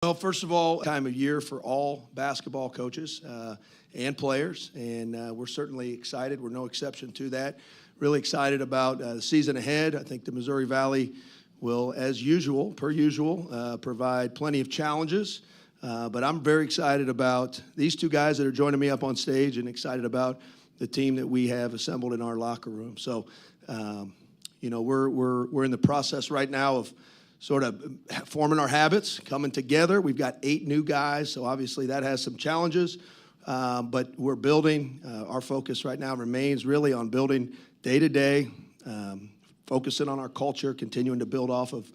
Well, first of all, time of year for all basketball coaches and players, and we're certainly excited. We're no exception to that. Really excited about the season ahead. I think the Missouri Valley will, as usual, per usual, provide plenty of challenges. But I'm very excited about these two guys that are joining me up on stage, and excited about the team that we have assembled in our locker room. So, we're in the process right now of sort of forming our habits, coming together. We've got 8 new guys, so obviously that has some challenges. But we're building. Our focus right now remains really on building day-to-day, focusing on our culture, continuing to build off of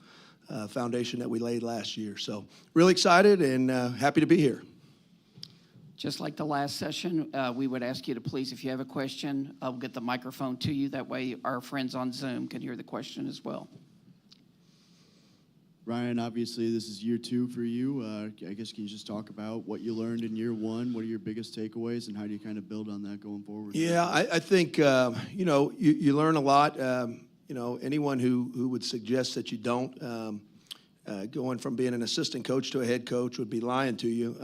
foundation that we laid last year. So really excited and happy to be here. Just like the last session, we would ask you to please, if you have a question, I'll get the microphone to you. That way our friends on Zoom can hear the question as well. Ryan, obviously this is year 2 for you. I guess can you just talk about what you learned in year 1? What are your biggest takeaways, and how do you kind of build on that going forward? Yeah, I think, you learn a lot. Anyone who would suggest that you don't, going from being an assistant coach to a head coach would be lying to you.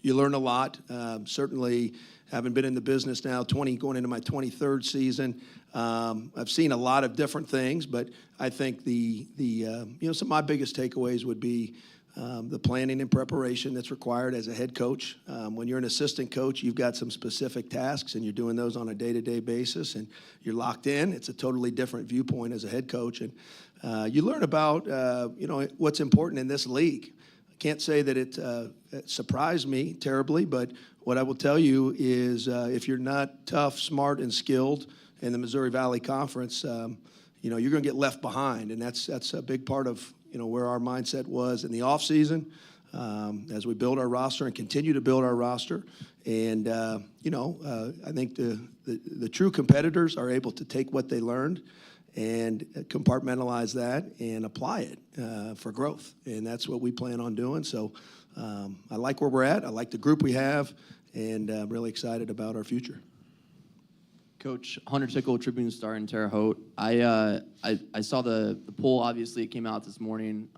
You learn a lot. Certainly, having been in the business now, going into my 23rd season, I've seen a lot of different things, but I think some of my biggest takeaways would be the planning and preparation that's required as a head coach. When you're an assistant coach, you've got some specific tasks, and you're doing those on a day-to-day basis, and you're locked in. It's a totally different viewpoint as a head coach, and you learn about what's important in this league. I can't say that it surprised me terribly, but what I will tell you is if you're not tough, smart, and skilled in the Missouri Valley Conference, you're going to get left behind, and that's a big part of where our mindset was in the offseason as we build our roster and continue to build our roster. And I think the true competitors are able to take what they learned and compartmentalize that and apply it for growth, and that's what we plan on doing. So I like where we're at. I like the group we have, and I'm really excited about our future. Coach, Hunter Tickle, Tribune Star in Terre Haute. I saw the poll. Obviously, it came out this morning.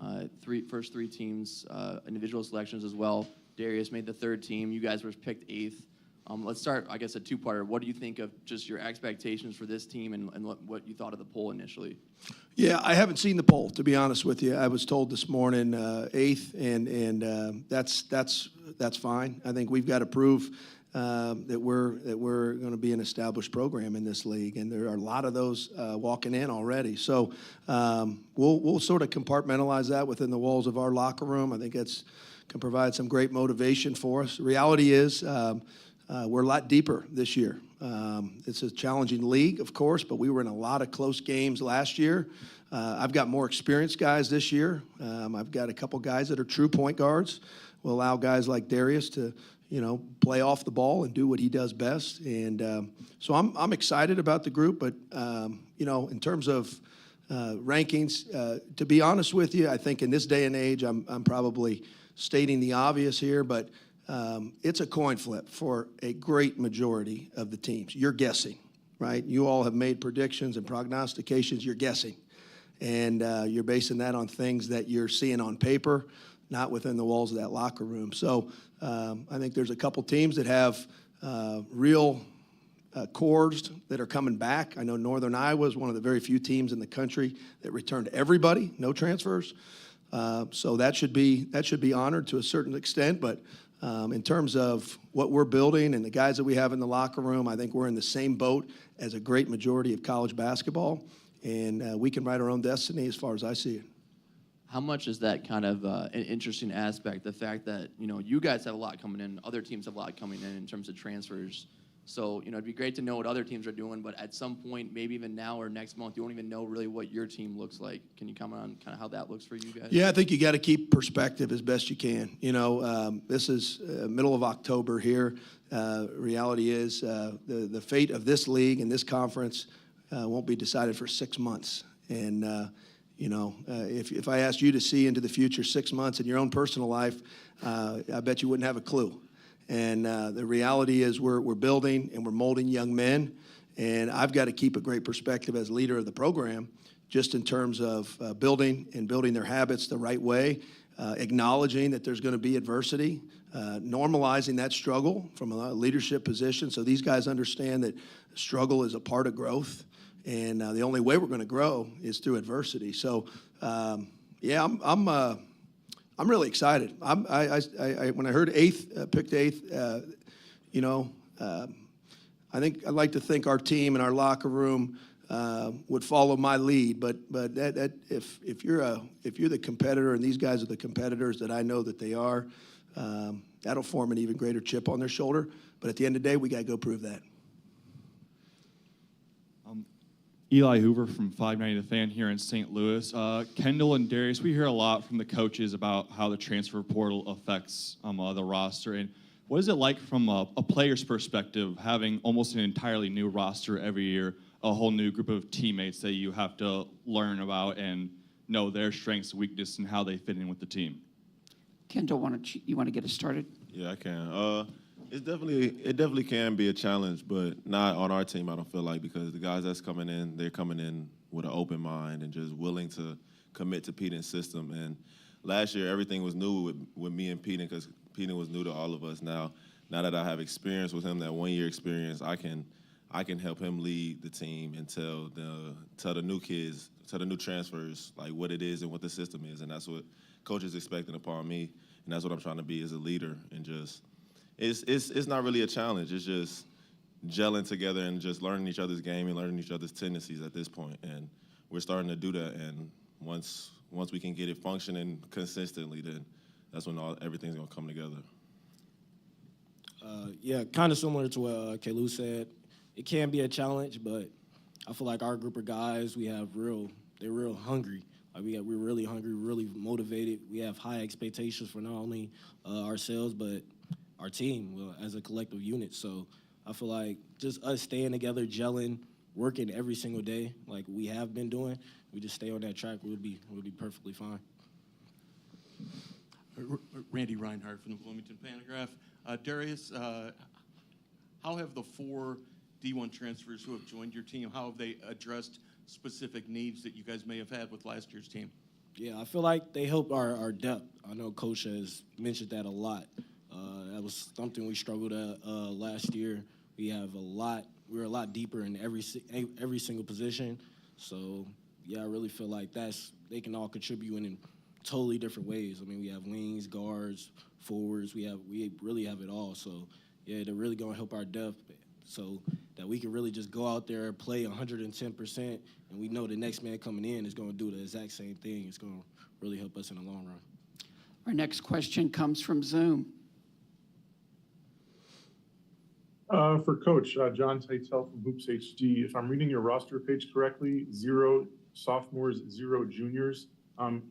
First three teams, individual selections as well. Darius made the 3rd team. You guys were picked 8th. Let's start, I guess, a 2-parter. What do you think of just your expectations for this team, and what you thought of the poll initially? Yeah, I haven't seen the poll, to be honest with you. I was told this morning 8th, and that's fine. I think we've got to prove that we're going to be an established program in this league, and there are a lot of those walking in already. So we'll sort of compartmentalize that within the walls of our locker room. I think that's can provide some great motivation for us. The reality is we're a lot deeper this year. It's a challenging league, of course, but we were in a lot of close games last year. I've got more experienced guys this year. I've got a couple guys that are true point guards. We'll allow guys like Darius to play off the ball and do what he does best. And so I'm excited about the group. But, in terms of rankings, to be honest with you, I think in this day and age, I'm probably stating the obvious here, but it's a coin flip for a great majority of the teams. You're guessing, right? You all have made predictions and prognostications. You're guessing. And you're basing that on things that you're seeing on paper, not within the walls of that locker room. So I think there's a couple teams that have real cores that are coming back. I know Northern Iowa is one of the very few teams in the country that returned everybody, no transfers. So that should be honored to a certain extent. But in terms of what we're building and the guys that we have in the locker room, I think we're in the same boat as a great majority of college basketball, and we can write our own destiny as far as I see it. How much is that kind of an interesting aspect, the fact that, you guys have a lot coming in, other teams have a lot coming in terms of transfers? So, it'd be great to know what other teams are doing, but at some point, maybe even now or next month, you won't even know really what your team looks like. Can you comment on kind of how that looks for you guys? Yeah, I think you got to keep perspective as best you can. This is middle of October here. Reality is the fate of this league and this conference won't be decided for 6 months. And if I asked you to see into the future 6 months in your own personal life, I bet you wouldn't have a clue. And the reality is we're building and we're molding young men, and I've got to keep a great perspective as leader of the program just in terms of building their habits the right way. acknowledging that there's going to be adversity, normalizing that struggle from a leadership position. So these guys understand that struggle is a part of growth, and the only way we're going to grow is through adversity. So, yeah, I'm really excited. When I heard picked eighth, you know, I think I'd like to think our team and our locker room would follow my lead. But if you're the competitor and these guys are the competitors that I know that they are, that'll form an even greater chip on their shoulder. But at the end of the day, we got to go prove that. Eli Hoover from 590 The Fan here in St. Louis. Kendall and Darius, we hear a lot from the coaches about how the transfer portal affects the roster. And what is it like from a player's perspective, having almost an entirely new roster every year, a whole new group of teammates that you have to learn about and know their strengths, weaknesses, and how they fit in with the team? Kendall, you want to get us started? Yeah, I can. It definitely can be a challenge, but not on our team, I don't feel like, because the guys that's coming in, they're coming in with an open mind and just willing to commit to Peden's system. And last year, everything was new with me and Peden, because Peden was new to all of us. Now that I have experience with him, that 1 year experience, I can help him lead the team and tell the new kids, tell the new transfers, like what it is and what the system is. And that's what Coach is expecting upon me, and that's what I'm trying to be as a leader. And just it's not really a challenge. It's just gelling together and just learning each other's game and learning each other's tendencies at this point. And we're starting to do that. And once we can get it functioning consistently, then that's when everything's gonna come together. Yeah, kind of similar to what Kalu said. It can be a challenge, but I feel like our group of guys, they're real hungry. Like we're really hungry, really motivated. We have high expectations for not only ourselves, but our team as a collective unit. So I feel like just us staying together, gelling, working every single day like we have been doing, we just stay on that track, we'll be perfectly fine. Randy Reinhardt from the Bloomington Panagraph. Darius, how have the 4 D1 transfers who have joined your team, how have they addressed specific needs that you guys may have had with last year's team? Yeah, I feel like they help our depth. I know Coach has mentioned that a lot. That was something we struggled at last year. We're a lot deeper in every single position. So yeah, I really feel like they can all contribute in totally different ways. I mean, we have wings, guards, forwards. We really have it all. So yeah, they're really gonna help our depth, so that we can really just go out there, play 110%, and we know the next man coming in is gonna do the exact same thing. It's gonna really help us in the long run. Our next question comes from Zoom. For Coach, John Titel from Hoops HD. If I'm reading your roster page correctly, 0 sophomores, 0 juniors.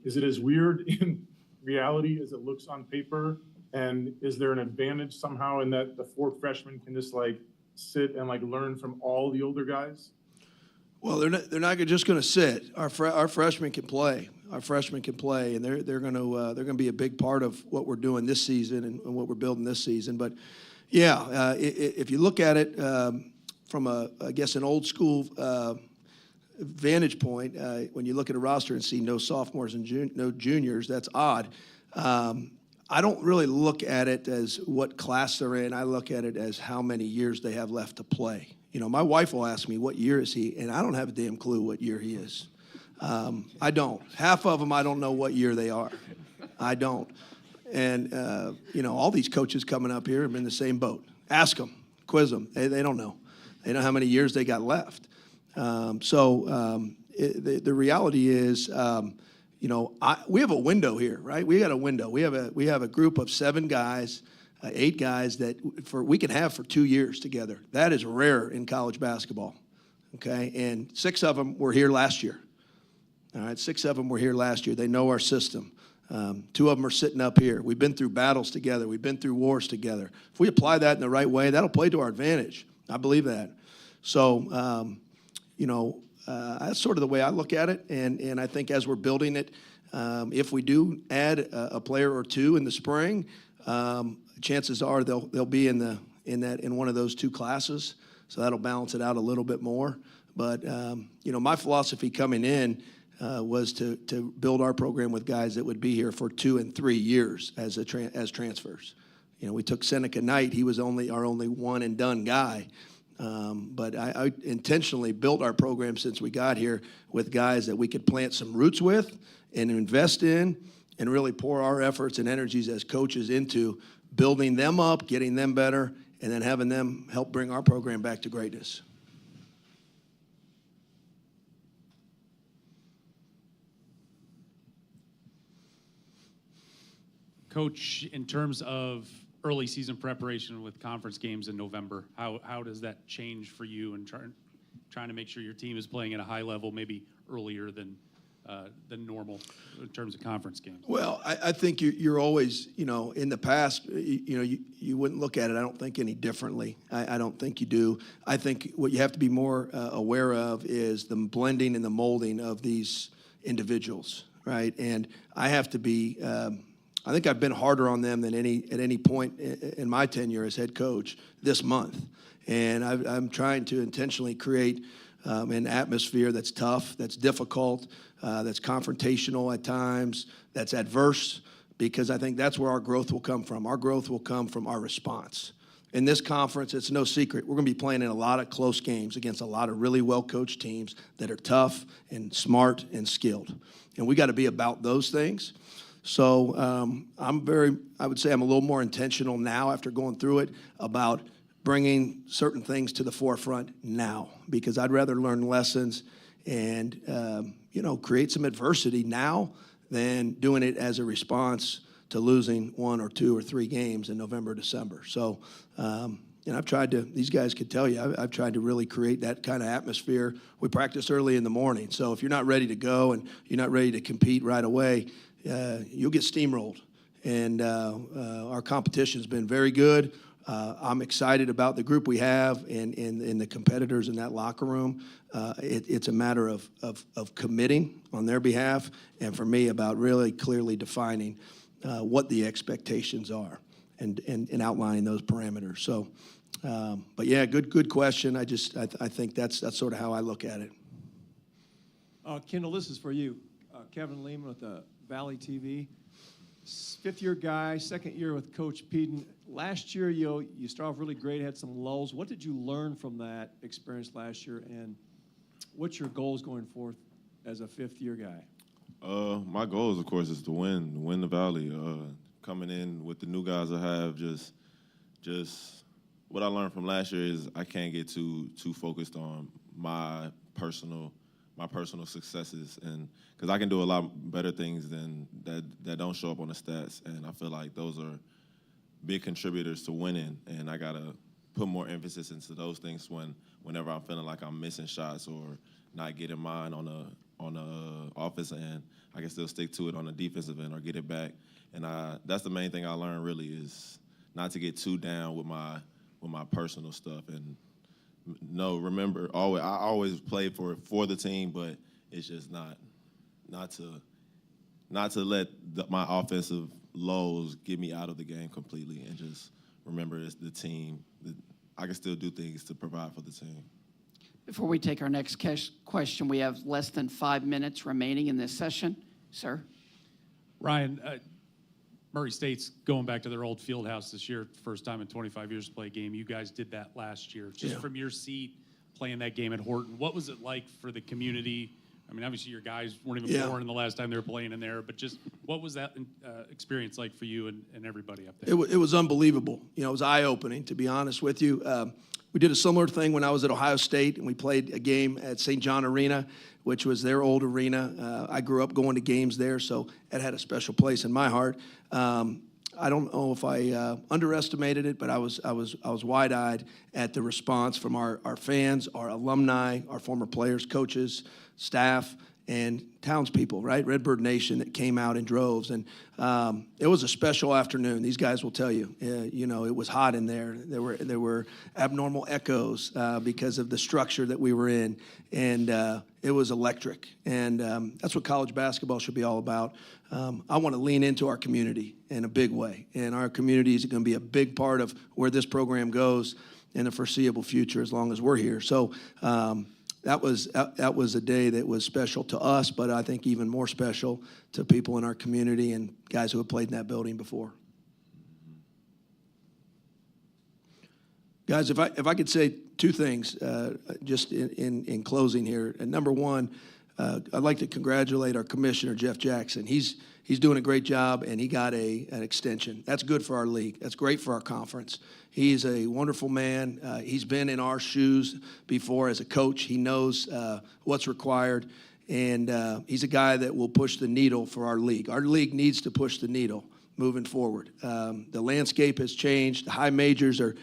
Is it as weird in reality as it looks on paper? And is there an advantage somehow in that the 4 freshmen can just like sit and like learn from all the older guys? Well, they're not just going to sit. Our freshmen can play. Our freshmen can play, and they're going to be a big part of what we're doing this season and what we're building this season. But yeah, if you look at it from an old school vantage point, when you look at a roster and see no sophomores and no juniors, that's odd. I don't really look at it as what class they're in. I look at it as how many years they have left to play. You know, my wife will ask me, what year is he? And I don't have a damn clue what year he is. I don't. Half of them, I don't know what year they are. I don't. And, all these coaches coming up here are in the same boat. Ask them, quiz them. They don't know. They know how many years they got left. The reality is, we have a window here, right? We got a window. We have a group of 7 guys, 8 guys that we can have for 2 years together. That is rare in college basketball, okay? And 6 of them were here last year. All right, 6 of them were here last year. They know our system. 2 of them are sitting up here. We've been through battles together. We've been through wars together. If we apply that in the right way, that'll play to our advantage. I believe that. So, that's sort of the way I look at it. And I think as we're building it, if we do add a player or 2 in the spring, chances are they'll be in one of those 2 classes. So that'll balance it out a little bit more. But my philosophy coming in was to build our program with guys that would be here for 2 and 3 years as transfers. You know, we took Seneca Knight. He was our only one and done guy. But I intentionally built our program since we got here with guys that we could plant some roots with and invest in and really pour our efforts and energies as coaches into building them up, getting them better, and then having them help bring our program back to greatness. Coach, in terms of early season preparation with conference games in November, how does that change for you and trying to make sure your team is playing at a high level, maybe earlier than normal in terms of conference games? Well, I think you're always, you know, in the past, you wouldn't look at it, I don't think, any differently. I don't think you do. I think what you have to be more aware of is the blending and the molding of these individuals, right? And I have to be, I think I've been harder on them than at any point in my tenure as head coach this month. And I'm trying to intentionally create an atmosphere that's tough, that's difficult, that's confrontational at times, that's adverse, because I think that's where our growth will come from. Our growth will come from our response. In this conference, it's no secret, we're going to be playing in a lot of close games against a lot of really well-coached teams that are tough and smart and skilled. And we got to be about those things. So I would say I'm a little more intentional now after going through it about bringing certain things to the forefront now, because I'd rather learn lessons and, create some adversity now than doing it as a response to losing 1 or 2 or 3 games in November, December. So, I've tried to, these guys could tell you, I've tried to really create that kind of atmosphere. We practice early in the morning. So if you're not ready to go and you're not ready to compete right away, you'll get steamrolled. And our competition's been very good. I'm excited about the group we have and the competitors in that locker room. It's a matter of committing on their behalf, and for me, about really clearly defining what the expectations are and outlining those parameters. So, but yeah, good question. I think that's sort of how I look at it. Kendall, this is for you. Kevin Lehman with Valley TV. 5th-year guy, 2nd year with Coach Peden. Last year, you started off really great, had some lulls. What did you learn from that experience last year, and what's your goals going forth as a 5th-year guy? My goals, of course, is to win the Valley. Coming in with the new guys I have, just what I learned from last year is I can't get too focused on my personal successes, and because I can do a lot better things than that don't show up on the stats, and I feel like those are big contributors to winning, and I gotta put more emphasis into those things whenever I'm feeling like I'm missing shots or not getting mine on the offensive end. I can still stick to it on the defensive end or get it back, and that's the main thing I learned really is not to get too down with my personal stuff. And no, remember, I always played for the team, but it's just not to let my offensive lows get me out of the game completely, and just remember it's the team. I can still do things to provide for the team. Before we take our next question, we have less than 5 minutes remaining in this session. Sir? Ryan, Murray State's going back to their old field house this year, first time in 25 years to play a game. You guys did that last year. Just from your seat playing that game at Horton, what was it like for the community? I mean, obviously your guys weren't even born in the last time they were playing in there, but just what was that experience like for you and everybody up there? It was unbelievable. It was eye-opening, to be honest with you. We did a similar thing when I was at Ohio State, and we played a game at St. John Arena, which was their old arena. I grew up going to games there, so it had a special place in my heart. I don't know if I underestimated it, but I was wide-eyed at the response from our fans, our alumni, our former players, coaches, staff, and townspeople, right? Redbird Nation that came out in droves. And it was a special afternoon. These guys will tell you, it was hot in there. There were abnormal echoes because of the structure that we were in. And it was electric. And that's what college basketball should be all about. I want to lean into our community in a big way. And our community is going to be a big part of where this program goes in the foreseeable future as long as we're here. So that was a day that was special to us, but I think even more special to people in our community and guys who have played in that building before. Guys, if I could say two things just in closing here. And number one, I'd like to congratulate our commissioner, Jeff Jackson. He's doing a great job, and he got an extension. That's good for our league. That's great for our conference. He's a wonderful man. He's been in our shoes before as a coach. He knows what's required, and he's a guy that will push the needle for our league. Our league needs to push the needle moving forward. The landscape has changed. The high majors are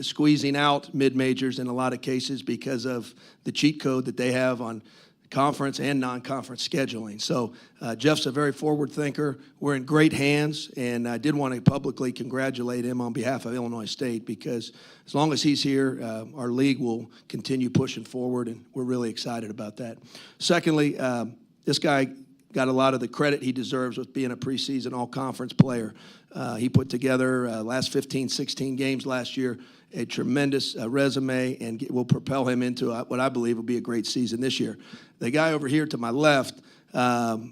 squeezing out mid-majors in a lot of cases because of the cheat code that they have on conference and non-conference scheduling. So Jeff's a very forward thinker. We're in great hands, and I did want to publicly congratulate him on behalf of Illinois State, because as long as he's here, our league will continue pushing forward, and we're really excited about that. Secondly, this guy got a lot of the credit he deserves with being a preseason all-conference player. He put together last 15, 16 games last year, a tremendous resume, and will propel him into what I believe will be a great season this year. The guy over here to my left,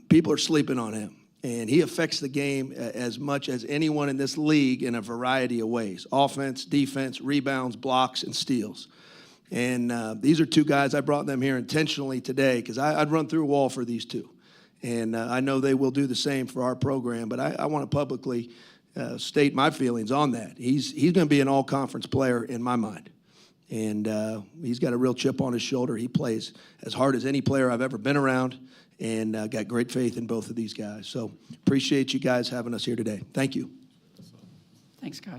people are sleeping on him, and he affects the game as much as anyone in this league in a variety of ways: offense, defense, rebounds, blocks, and steals. And these are two guys, I brought them here intentionally today because I'd run through a wall for these two. And I know they will do the same for our program, but I want to publicly state my feelings on that. He's going to be an all-conference player in my mind. And he's got a real chip on his shoulder. He plays as hard as any player I've ever been around, and got great faith in both of these guys. So appreciate you guys having us here today. Thank you. Thanks, guys.